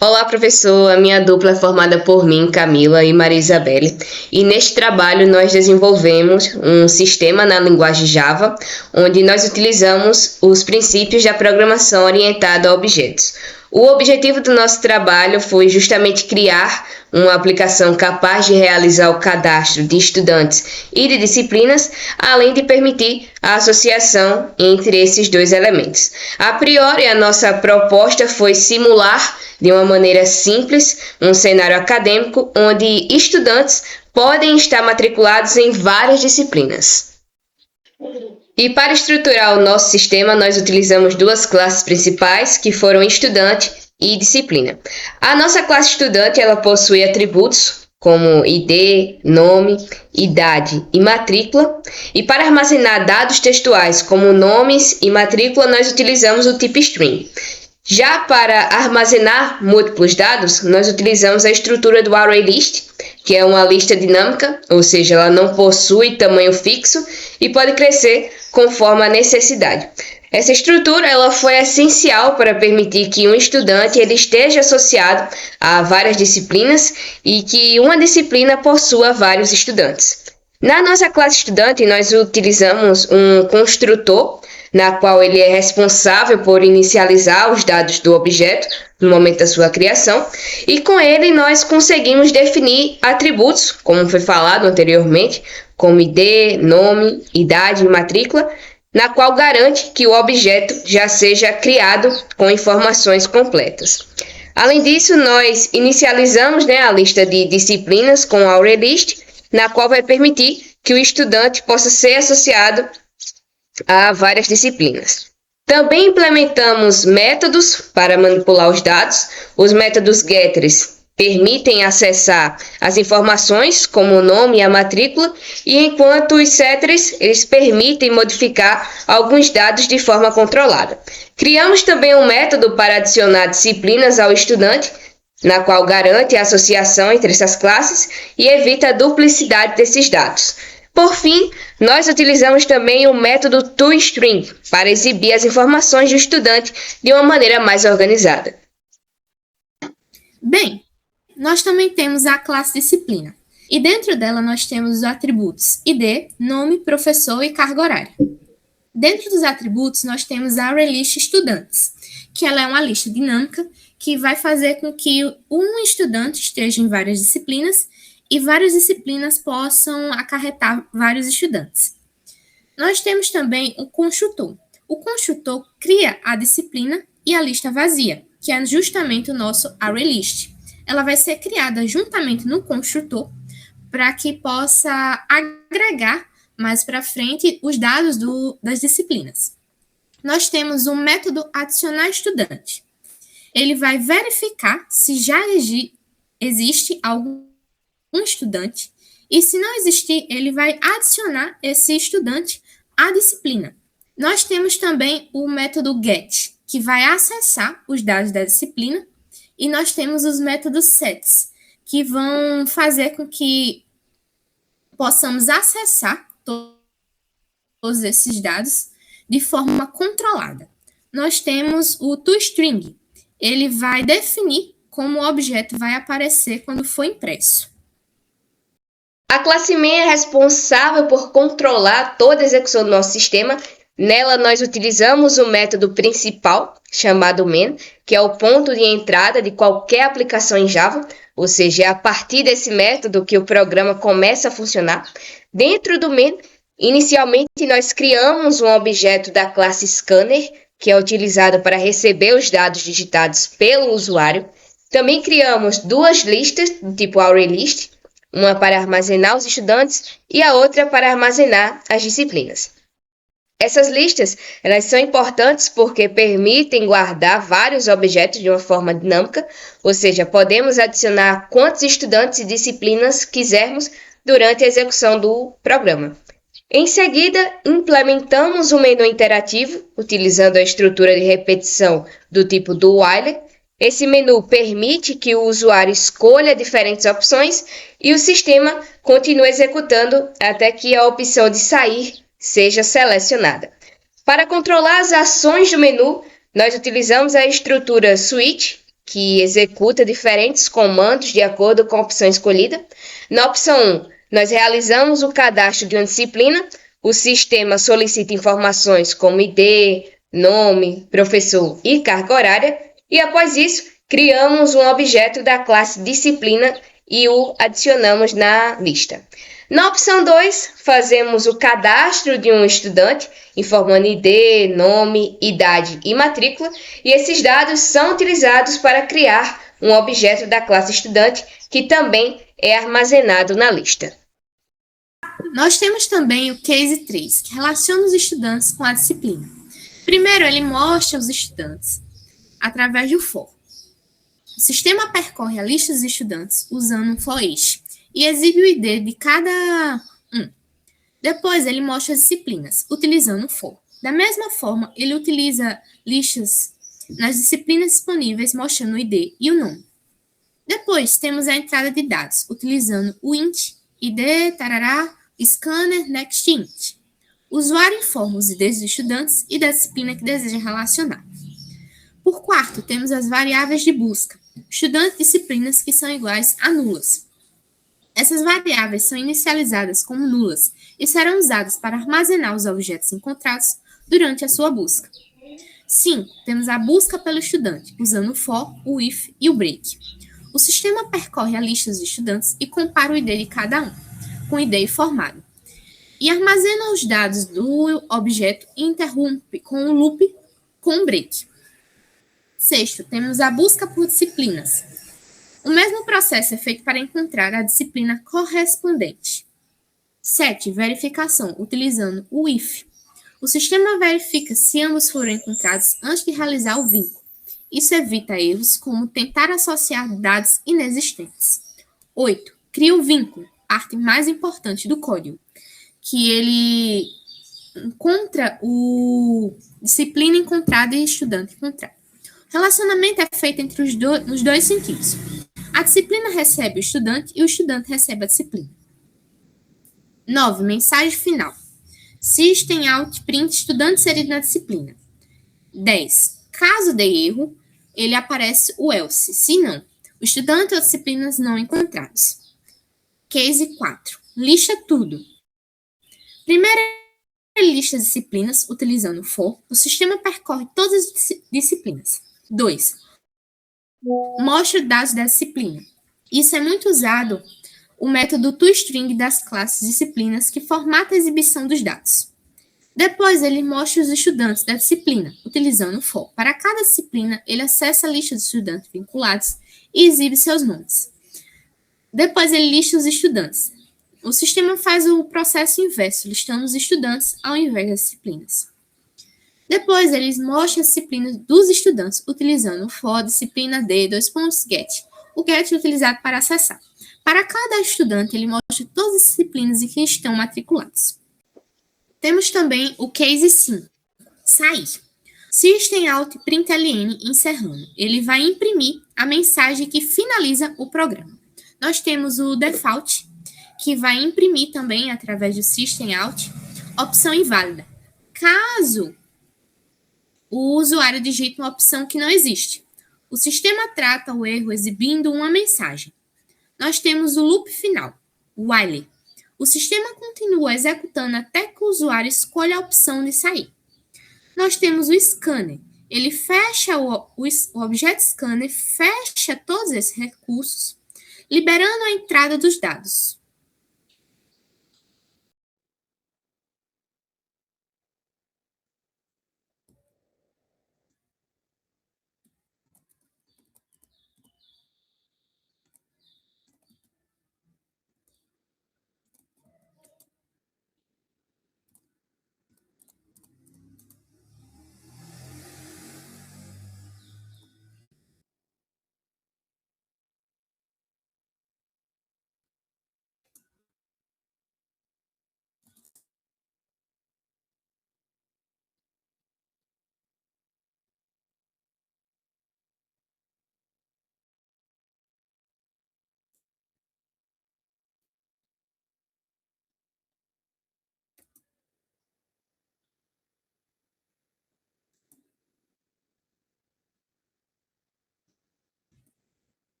Olá, professor. A minha dupla é formada por mim, Camila e Maria Isabelle. E neste trabalho nós desenvolvemos um sistema na linguagem Java, onde nós utilizamos os princípios da programação orientada a objetos. O objetivo do nosso trabalho foi justamente criar uma aplicação capaz de realizar o cadastro de estudantes e de disciplinas, além de permitir a associação entre esses dois elementos. A priori, a nossa proposta foi simular de uma maneira simples um cenário acadêmico onde estudantes podem estar matriculados em várias disciplinas. E para estruturar o nosso sistema, nós utilizamos duas classes principais, que foram estudante e disciplina. A nossa classe estudante, ela possui atributos como ID, nome, idade e matrícula. E para armazenar dados textuais como nomes e matrícula, nós utilizamos o tipo string. Já para armazenar múltiplos dados, nós utilizamos a estrutura do ArrayList, que é uma lista dinâmica, ou seja, ela não possui tamanho fixo e pode crescer conforme a necessidade. Essa estrutura ela foi essencial para permitir que um estudante ele esteja associado a várias disciplinas e que uma disciplina possua vários estudantes. Na nossa classe estudante, nós utilizamos um construtor, na qual ele é responsável por inicializar os dados do objeto no momento da sua criação, e com ele nós conseguimos definir atributos, como foi falado anteriormente, como ID, nome, idade e matrícula, na qual garante que o objeto já seja criado com informações completas. Além disso, nós inicializamos a lista de disciplinas com o ArrayList, na qual vai permitir que o estudante possa ser associado a várias disciplinas. Também implementamos métodos para manipular os dados. Os métodos getters permitem acessar as informações, como o nome e a matrícula, e enquanto os setters eles permitem modificar alguns dados de forma controlada. Criamos também um método para adicionar disciplinas ao estudante, na qual garante a associação entre essas classes e evita a duplicidade desses dados. Por fim, nós utilizamos também o método toString para exibir as informações do estudante de uma maneira mais organizada. Bem, nós também temos a classe disciplina, e dentro dela nós temos os atributos ID, nome, professor e carga horária. Dentro dos atributos nós temos a ArrayList estudantes, que ela é uma lista dinâmica que vai fazer com que um estudante esteja em várias disciplinas e várias disciplinas possam acarretar vários estudantes. Nós temos também o construtor. O construtor cria a disciplina e a lista vazia, que é justamente o nosso ArrayList. Ela vai ser criada juntamente no construtor para que possa agregar mais para frente os dados das disciplinas. Nós temos o método adicionar estudante. Ele vai verificar se já existe algum estudante, e se não existir, ele vai adicionar esse estudante à disciplina. Nós temos também o método get, que vai acessar os dados da disciplina, e nós temos os métodos sets, que vão fazer com que possamos acessar todos esses dados de forma controlada. Nós temos o toString, ele vai definir como o objeto vai aparecer quando for impresso. A classe main é responsável por controlar toda a execução do nosso sistema. Nela, nós utilizamos o método principal, chamado main, que é o ponto de entrada de qualquer aplicação em Java, ou seja, é a partir desse método que o programa começa a funcionar. Dentro do main, inicialmente, nós criamos um objeto da classe scanner, que é utilizado para receber os dados digitados pelo usuário. Também criamos duas listas do tipo ArrayList, uma para armazenar os estudantes e a outra para armazenar as disciplinas. Essas listas elas são importantes porque permitem guardar vários objetos de uma forma dinâmica, ou seja, podemos adicionar quantos estudantes e disciplinas quisermos durante a execução do programa. Em seguida, implementamos um menu interativo, utilizando a estrutura de repetição do tipo do while. Esse menu permite que o usuário escolha diferentes opções e o sistema continue executando até que a opção de sair seja selecionada. Para controlar as ações do menu, nós utilizamos a estrutura switch, que executa diferentes comandos de acordo com a opção escolhida. Na opção 1, nós realizamos o cadastro de uma disciplina, o sistema solicita informações como ID, nome, professor e carga horária, e após isso, criamos um objeto da classe disciplina e o adicionamos na lista. Na opção 2, fazemos o cadastro de um estudante, informando ID, nome, idade e matrícula, e esses dados são utilizados para criar um objeto da classe estudante, que também é armazenado na lista. Nós temos também o Case 3, que relaciona os estudantes com a disciplina. Primeiro, ele mostra os estudantes através do for. O sistema percorre a lista dos estudantes usando um for each e exibe o ID de cada um. Depois, ele mostra as disciplinas, utilizando o for. Da mesma forma, ele utiliza listas nas disciplinas disponíveis, mostrando o ID e o nome. Depois, temos a entrada de dados, utilizando o int, ID, tarará, scanner, next int. O usuário informa os IDs dos estudantes e da disciplina que deseja relacionar. Por quarto, temos as variáveis de busca, estudantes e disciplinas que são iguais a nulas. Essas variáveis são inicializadas como nulas e serão usadas para armazenar os objetos encontrados durante a sua busca. 5. Temos a busca pelo estudante, usando o for, o if e o break. O sistema percorre a lista dos estudantes e compara o ID de cada um, com o ID informado, e armazena os dados do objeto e interrompe com o loop com o break. 6. Temos a busca por disciplinas. O mesmo processo é feito para encontrar a disciplina correspondente. 7. Verificação, utilizando o if. O sistema verifica se ambos foram encontrados antes de realizar o vínculo. Isso evita erros, como tentar associar dados inexistentes. 8. Cria o vínculo, parte mais importante do código, que ele encontra o disciplina encontrada e estudante encontrado. O relacionamento é feito entre nos dois sentidos. A disciplina recebe o estudante e o estudante recebe a disciplina. 9. Mensagem final. System out print estudante inserido na disciplina. 10. Caso dê erro, ele aparece o else. Se não, o estudante ou disciplinas não encontrados. Case 4. Lista tudo. Primeiro, ele lista as disciplinas utilizando o for. O sistema percorre todas as disciplinas. 2. Mostra dados da disciplina. Isso é muito usado o método toString das classes disciplinas, que formata a exibição dos dados. Depois, ele mostra os estudantes da disciplina, utilizando o for. Para cada disciplina, ele acessa a lista de estudantes vinculados e exibe seus nomes. Depois, ele lista os estudantes. O sistema faz o processo inverso, listando os estudantes ao invés das disciplinas. Depois, eles mostram as disciplinas dos estudantes, utilizando o for, disciplina D, get. O get é utilizado para acessar. Para cada estudante, ele mostra todas as disciplinas em que estão matriculados. Temos também o case 5, sair. System out println encerrando. Ele vai imprimir a mensagem que finaliza o programa. Nós temos o default, que vai imprimir também através do system out, opção inválida. Caso o usuário digite uma opção que não existe, o sistema trata o erro exibindo uma mensagem. Nós temos o loop final, while. O sistema continua executando até que o usuário escolha a opção de sair. Nós temos o scanner. Ele fecha o objeto scanner, fecha todos esses recursos, liberando a entrada dos dados.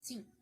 Sim.